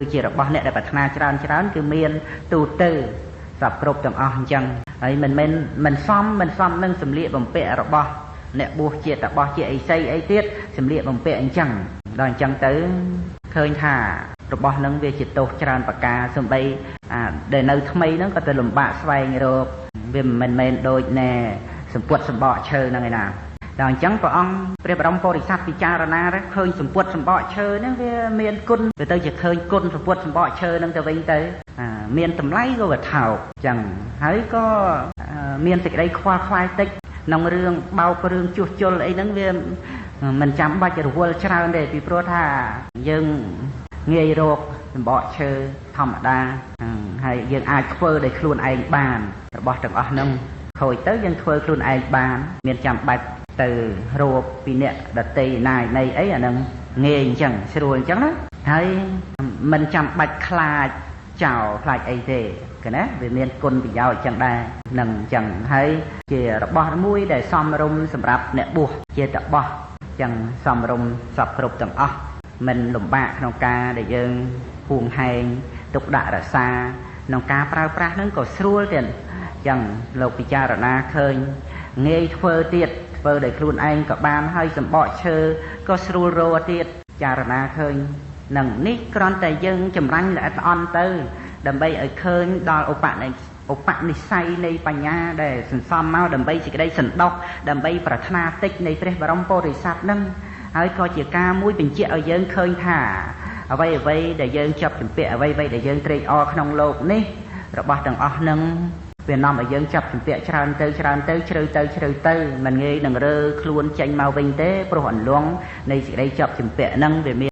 ជារបស់អ្នកដែលប្រាថ្នាច្រើនគឺមានទូទៅសពគ្រប់ទាំងអស់អញ្ចឹងហើយមិនសមនឹងសម្លៀកបំពាក់របស់អ្នកបួសជាតបោះជាអីសីអីទៀតសម្លៀកបំពាក់អញ្ចឹងដល់អញ្ចឹងទៅឃើញថារបស់នឹងវាជាទោសច្រើនប្រការសំបីដែលនៅថ្មីហ្នឹងក៏ទៅលំបាកស្វែងរកវាមិនមែនដូចណែសម្ពុតសម្បកឈើហ្នឹងឯណាដល់អញ្ចឹងព្រះអង្គព្រះបរមពុរិស័ទពិចារណាឃើញសម្ពុតសម្បកឈើហ្នឹងវាមានគុណទៅជាឃើញគុណសម្ពុតសម្បកឈើហ្នឹងទៅវិញទៅមានតម្លៃក៏វាថោកអញ្ចឹងហើយក៏មានសេចក្តីខ្វល់ខ្វាយតិចក្នុងរឿងបោករឿងជួសជុលអីហ្នឹងវាមិនចាំបាច់រវល់ច្រើនទេពីព្រោះថាយើងងាយរកសម្បកឈើធម្មតាហើយយើងអាចធ្វើដោយខ្លួនឯងបានរបស់ទាំងអស់ហ្នឹងខូចទៅយើងធ្វើខ្លួនឯងបានមានចាំបាច់ទៅរកពីអ្នកដតីណាយនៃអីអាហ្នឹងងាយអញ្ចឹងស្រួលអញ្ចឹងណាហើយមិនចាំបាច់ខ្លាចចោលខ្លាចអីទេកណាវាមានគុណប្រយោជន៍អញ្ចឹងដែរនឹងអញ្ចឹងហើយជារបស់មួយដែលសមរម្យសម្រាប់អ្នកបួសជាតបោះអញ្ចឹងសមរម្យសពគ្រប់ទាំងអស់មិនលំបាកក្នុងការដែលយើងហួងហែងទុកដាក់រក្សាក្នុងការប្រើប្រាស់ហ្នឹងក៏ស្រួលទៀតចឹងលោកពិចារណាឃើញងាយធ្វើទៀតធ្វើដោយខ្លួនឯងក៏បានហើយសម្បកឈើក៏ស្រួលរកទៀតចារណាឃើញនឹងនេះគ្រាន់តែយើងចម្រាញ់ល្អិតល្អន់ទៅដើម្បីឲ្យឃើញដល់ឧបនិស្ស័យនៃបញ្ញាដែលសន្សំមកដើម្បីសេចក្តីសន្តោសដើម្បីប្រាថ្នាតិចនៃព្រះបរមពុរិស័ទនឹងហើយក៏ជាការមួយបញ្ជាក់ឲ្យយើងឃើញថាអ្វីដែលយើងចាប់ជំពាក់អ្វីដែលយើងត្រេកអរក្នុងโลกនេះរបស់ទាំងអស់នឹងវានាំឲ្យយើងចាប់ជំពាក់ច្រើនទៅជ្រៅទៅមិនងាយនឹងរើខ្លួនចេញមកវិញទេព្រោះអន្លង់នៃសេចក្តីចាប់ជំពាក់ហ្នឹងវាមាន